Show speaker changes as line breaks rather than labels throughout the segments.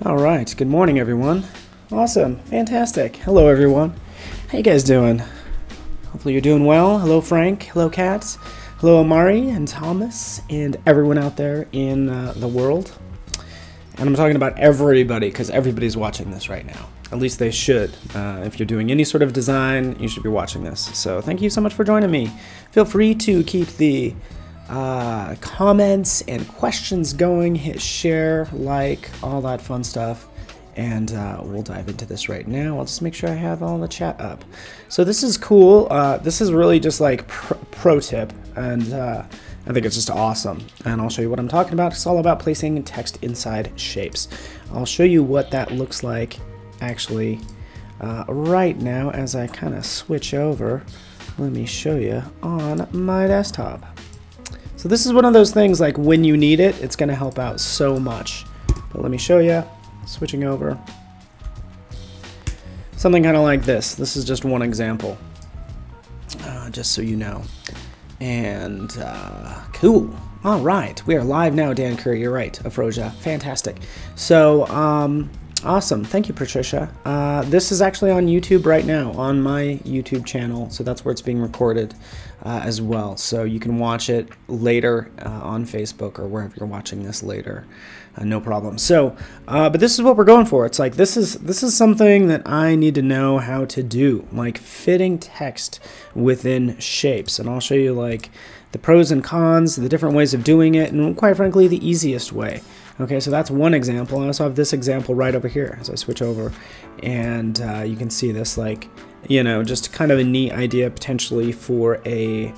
All right, good morning, everyone. Awesome, fantastic. Hello, everyone. How you guys doing? Hopefully you're doing well. Hello, Frank. Hello, Kat. Hello, Amari and Thomas and everyone out there in the world. And I'm talking about everybody because everybody's watching this right now. At least they should. If you're doing any sort of design, you should be watching this. So thank you so much for joining me. Feel free to keep the comments and questions going, hit share, like, all that fun stuff, and we'll dive into this right now. I'll just make sure I have all the chat up. So this is cool. This is really just like pro tip, and I think it's just awesome, and I'll show you what I'm talking about. It's all about placing text inside shapes. I'll show you what that looks like actually right now as I kind of switch over. Let me show you on my desktop. So this is one of those things, like when you need it, it's going to help out so much. But let me show you, switching over. Something kind of like this. This is just one example, just so you know. And cool. All right, we are live now, Dan Curry. You're right, Afrosia. Fantastic. So awesome. Thank you, Patricia. This is actually on YouTube right now, on my YouTube channel. So that's where it's being recorded as well. So you can watch it later on Facebook or wherever you're watching this later. No problem. So, but this is what we're going for. It's like this is something that I need to know how to do, like fitting text within shapes. And I'll show you like the pros and cons, the different ways of doing it, and quite frankly, the easiest way. Okay, so that's one example. I also have this example right over here as I switch over, and you can see this, like, you know, just kind of a neat idea potentially for a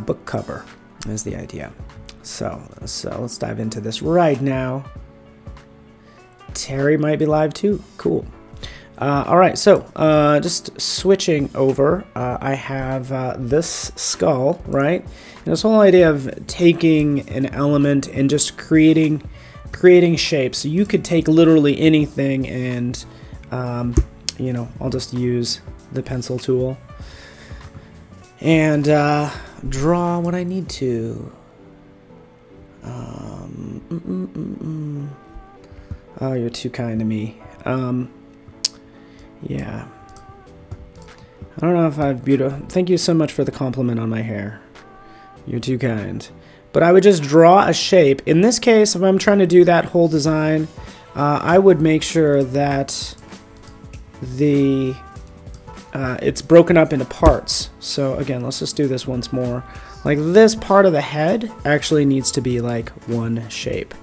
book cover is the idea. So let's dive into this right now. Terry might be live too. Cool. All right, so just switching over, I have this skull, right? And this whole idea of taking an element and just creating shapes. So you could take literally anything and, you know, I'll just use the pencil tool and draw what I need to. Oh, you're too kind to me. Yeah. I don't know if I've beautiful. Thank you so much for the compliment on my hair. You're too kind. But I would just draw a shape. In this case, if I'm trying to do that whole design, I would make sure that it's broken up into parts. So again, let's just do this once more. Like this part of the head actually needs to be like one shape.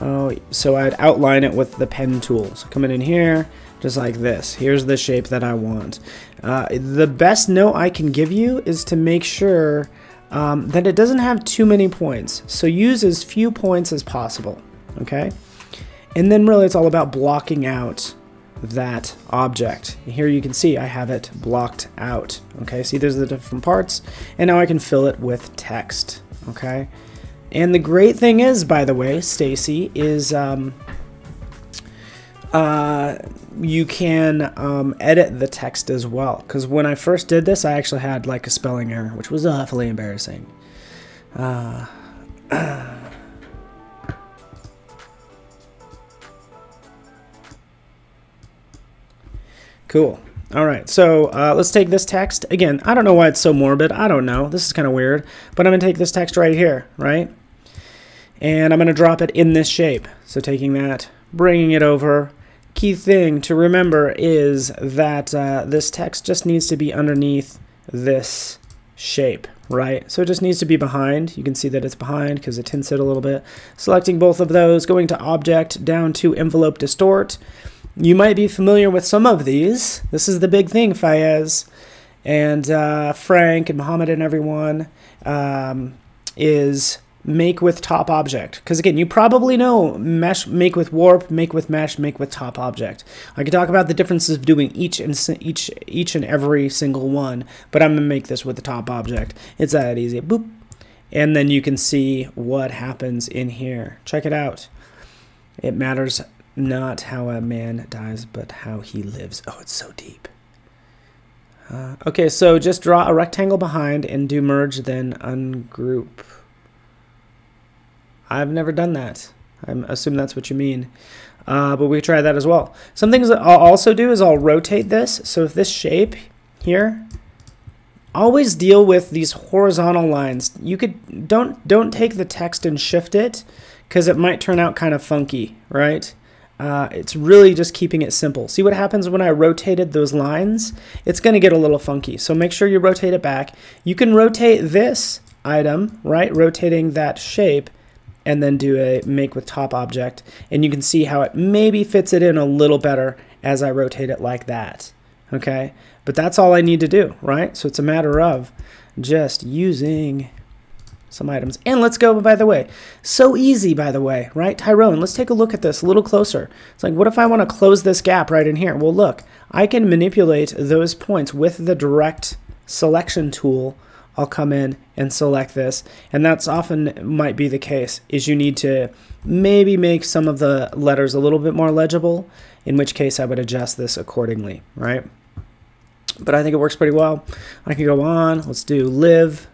Oh, so I'd outline it with the pen tool. So coming in here, just like this. Here's the shape that I want. The best note I can give you is to make sure that it doesn't have too many points. So use as few points as possible, okay? And then really it's all about blocking out that object. Here you can see I have it blocked out, okay? See, there's the different parts, and now I can fill it with text, okay? And the great thing is, by the way, Stacy, is you can edit the text as well. Because when I first did this, I actually had like a spelling error, which was awfully embarrassing. Cool. All right, so let's take this text. Again, I don't know why it's so morbid. I don't know. This is kind of weird. But I'm going to take this text right here, right? And I'm going to drop it in this shape. So taking that, bringing it over. Key thing to remember is that this text just needs to be underneath this shape, right? So it just needs to be behind. You can see that it's behind because it tints it a little bit. Selecting both of those, going to Object, down to Envelope Distort. You might be familiar with some of these. This is the big thing, Fayez and Frank and Muhammad and everyone, is make with top object. Because again, you probably know mesh, make with warp, make with mesh, make with top object. I could talk about the differences of doing each and every single one, but I'm gonna make this with the top object. It's that easy. Boop. And then you can see what happens in here. Check it out. It matters not how a man dies, but how he lives. Oh, it's so deep. Okay, so just draw a rectangle behind and do merge, then ungroup. I've never done that. I assume that's what you mean. but we try that as well. Some things that I'll also do is I'll rotate this. So if this shape here, always deal with these horizontal lines. You could don't take the text and shift it, because it might turn out kind of funky, right? It's really just keeping it simple. See what happens when I rotated those lines? It's going to get a little funky. So make sure you rotate it back. You can rotate this item, right? Rotating that shape, and then do a make with top object. And you can see how it maybe fits it in a little better as I rotate it like that. Okay? But that's all I need to do, right? So it's a matter of just using some items. And let's go, by the way, so easy, by the way, right? Tyrone, let's take a look at this a little closer. It's like, what if I want to close this gap right in here? Well, look, I can manipulate those points with the direct selection tool. I'll come in and select this, and that's often might be the case, is you need to maybe make some of the letters a little bit more legible, in which case I would adjust this accordingly, right? But I think it works pretty well. I can go on, let's do live.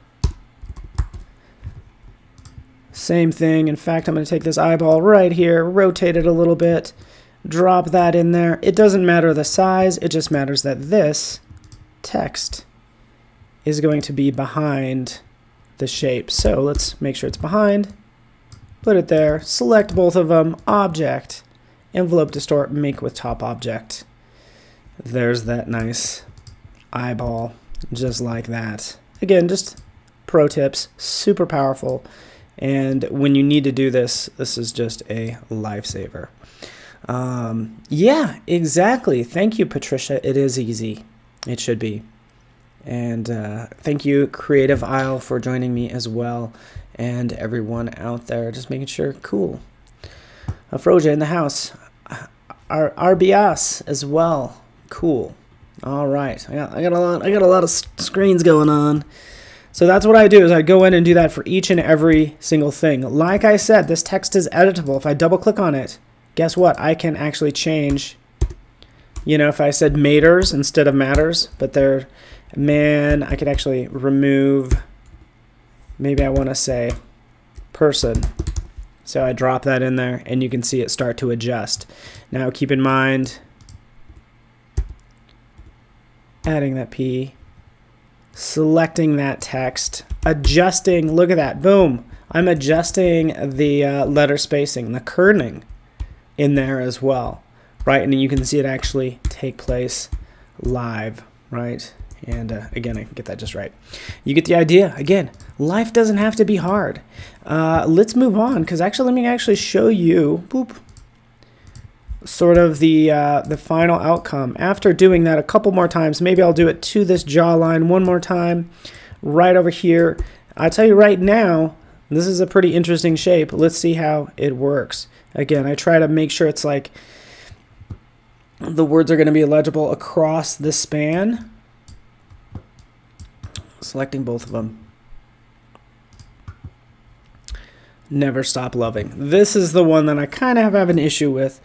Same thing. In fact, I'm going to take this eyeball right here, rotate it a little bit, drop that in there. It doesn't matter the size, it just matters that this text is going to be behind the shape. So let's make sure it's behind, put it there, select both of them, object, envelope, distort, make with top object. There's that nice eyeball, just like that. Again, just pro tips, super powerful. And when you need to do this, this is just a lifesaver. Yeah, exactly. Thank you, Patricia. It is easy. It should be. And thank you, Creative Isle, for joining me as well. And everyone out there, just making sure. Cool. Afroja in the house. RBS as well. Cool. All right. I got a lot of screens going on. So that's what I do, is I go in and do that for each and every single thing. Like I said, this text is editable. If I double click on it, guess what? I can actually change, you know, if I said maters instead of matters, but they're, man, I could actually remove, maybe I want to say person. So I drop that in there, and you can see it start to adjust. Now keep in mind, adding that P, selecting that text, adjusting, look at that, boom. I'm adjusting the letter spacing, the kerning in there as well, right? And you can see it actually take place live, right? And again, I can get that just right. You get the idea. Again, life doesn't have to be hard. Let's move on, because actually, let me actually show you, boop, sort of the final outcome. After doing that a couple more times, maybe I'll do it to this jawline one more time, right over here. I'll tell you right now, this is a pretty interesting shape. Let's see how it works. Again, I try to make sure it's like the words are going to be legible across the span. Selecting both of them. Never stop loving. This is the one that I kind of have an issue with.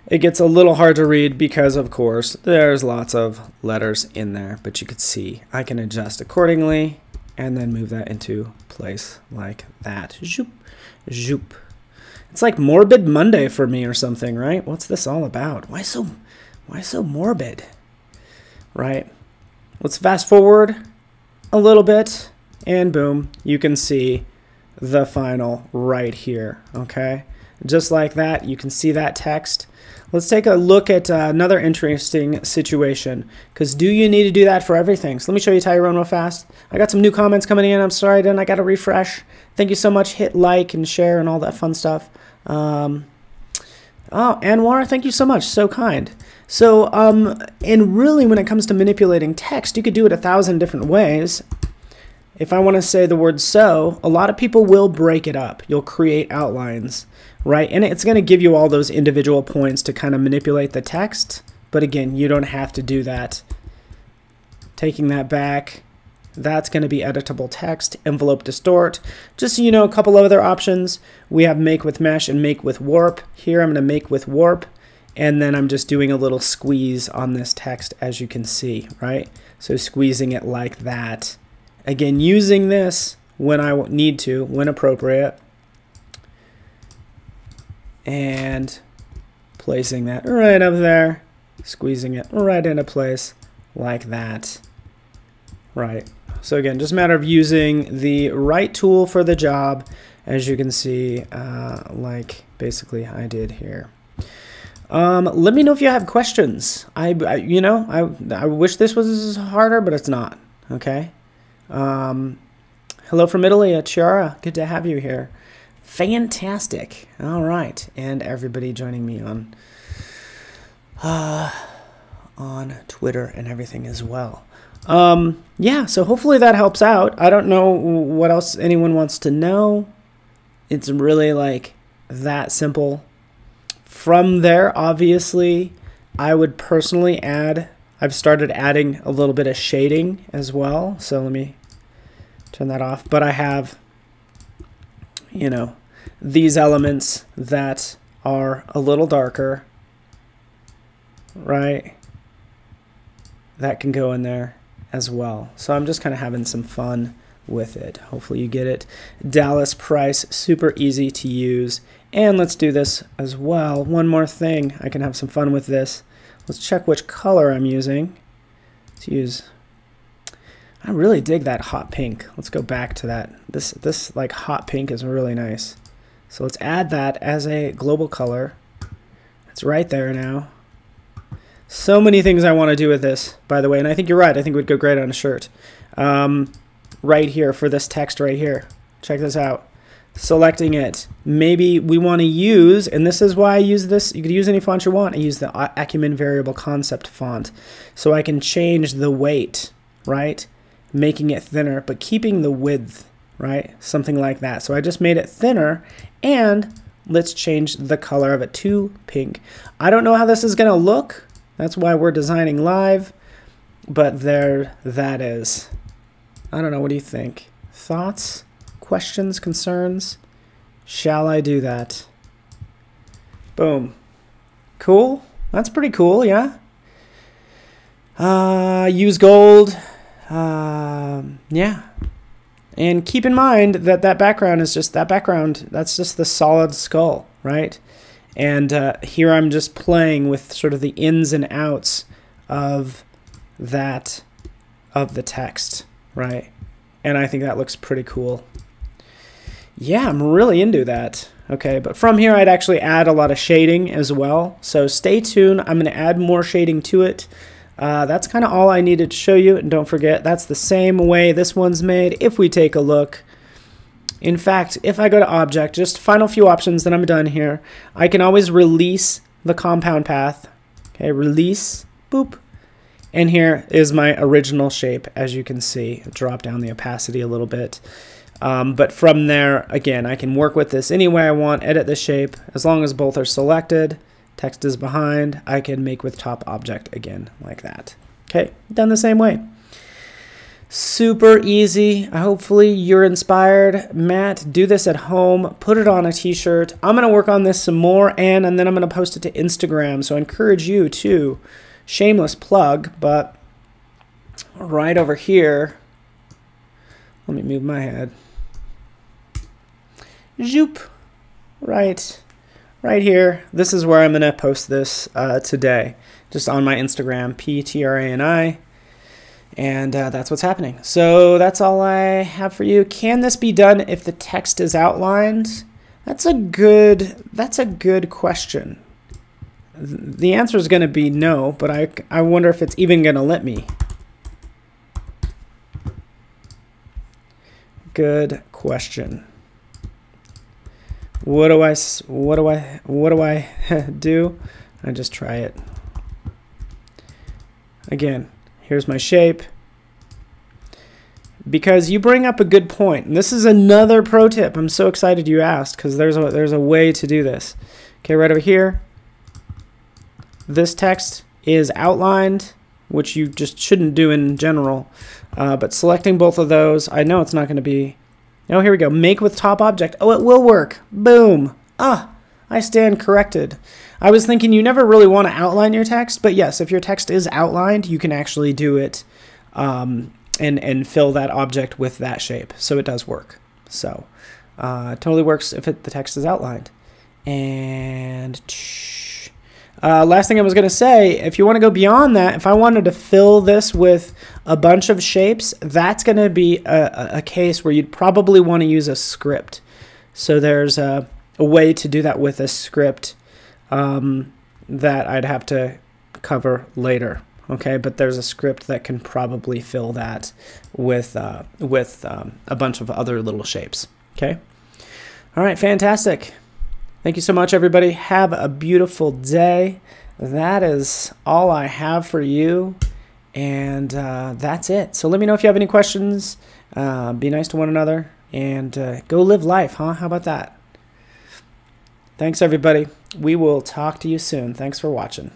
It gets a little hard to read because, of course, there's lots of letters in there, but you could see I can adjust accordingly and then move that into place like that. Zoop, zoop. It's like Morbid Monday for me or something, right? What's this all about? Why so morbid? Right? Let's fast forward a little bit, and boom, you can see the final right here, okay? Just like that, you can see that text. Let's take a look at another interesting situation, because do you need to do that for everything? So let me show you Tyrone real fast. I got some new comments coming in. I'm sorry, then I got to refresh. Thank you so much. Hit like and share and all that fun stuff. Oh, Anwar, thank you so much. So kind. So, and really when it comes to manipulating text, you could do it 1,000 different ways. If I want to say the word so, a lot of people will break it up. You'll create outlines, right? And it's going to give you all those individual points to kind of manipulate the text. But again, you don't have to do that. Taking that back, that's going to be editable text, envelope, distort. Just so you know, a couple of other options. We have make with mesh and make with warp. Here I'm going to make with warp. And then I'm just doing a little squeeze on this text, as you can see, right? So squeezing it like that. Again, using this when I need to, when appropriate. And placing that right up there, squeezing it right into place like that. Right. So again, just a matter of using the right tool for the job, as you can see, like basically I did here. Let me know if you have questions. I wish this was harder, but it's not. Okay. Hello from Italy, Chiara. Good to have you here. Fantastic. All right, and everybody joining me on Twitter and everything as well. Yeah, so hopefully that helps out. I don't know what else anyone wants to know. It's really like that simple. From there, obviously, I would personally add, I've started adding a little bit of shading as well. So let me turn that off. But I have, you know, these elements that are a little darker, right? That can go in there as well. So I'm just kind of having some fun with it. Hopefully you get it. Dallas Price, super easy to use. And let's do this as well. One more thing, I can have some fun with this. Let's check which color I'm using. Let's use, I really dig that hot pink. Let's go back to that. This like hot pink is really nice. So let's add that as a global color. It's right there now. So many things I want to do with this, by the way, and I think you're right. I think it would go great on a shirt. Right here for this text right here. Check this out. Selecting it. Maybe we want to use, and this is why I use this. You could use any font you want. I use the Acumen Variable Concept font. So I can change the weight, right? Making it thinner, but keeping the width, right? Something like that. So I just made it thinner, and let's change the color of it to pink. I don't know how this is going to look. That's why we're designing live, but there that is. I don't know, what do you think? Thoughts, questions, concerns? Shall I do that? Boom. Cool? That's pretty cool, yeah? Use gold. Yeah. And keep in mind that that background is just, that's just the solid skull, right? And here I'm just playing with sort of the ins and outs of that, of the text, right? And I think that looks pretty cool. Yeah, I'm really into that. Okay, but from here I'd actually add a lot of shading as well. So stay tuned. I'm going to add more shading to it. That's kind of all I needed to show you. And don't forget, that's the same way this one's made. If we take a look, in fact, if I go to Object, just final few options, then I'm done here. I can always release the compound path. Okay, release, boop. And here is my original shape, as you can see. Drop down the opacity a little bit. But from there, again, I can work with this any way I want, edit the shape. As long as both are selected, text is behind, I can make with top object again, like that. Okay, done the same way. Super easy. Hopefully you're inspired. Matt, do this at home. Put it on a t-shirt. I'm going to work on this some more, and then I'm going to post it to Instagram. So I encourage you to, shameless plug, but right over here, let me move my head. Zoop. Right here. This is where I'm going to post this today. Just on my Instagram, PTRANI. And that's what's happening. So that's all I have for you. Can this be done if the text is outlined? That's a good question. The answer is going to be no, but I wonder if it's even going to let me. Good question. What do I do? I just try it. Again, here's my shape. Because you bring up a good point. And this is another pro tip. I'm so excited you asked, because there's a way to do this. Okay, right over here. This text is outlined, which you just shouldn't do in general. But selecting both of those, I know it's not going to be. Oh, here we go. Make with top object. Oh, it will work. Boom. Ah, I stand corrected. I was thinking you never really want to outline your text, but yes, if your text is outlined, you can actually do it and fill that object with that shape. So it does work. So it totally works if the text is outlined. And Last thing I was going to say, if you want to go beyond that, if I wanted to fill this with a bunch of shapes, that's going to be a case where you'd probably want to use a script. So there's a way to do that with a script that I'd have to cover later. Okay, but there's a script that can probably fill that with a bunch of other little shapes. Okay, all right, fantastic. Thank you so much, everybody. Have a beautiful day. That is all I have for you, and that's it. So let me know if you have any questions. Be nice to one another, and go live life, huh? How about that? Thanks, everybody. We will talk to you soon. Thanks for watching.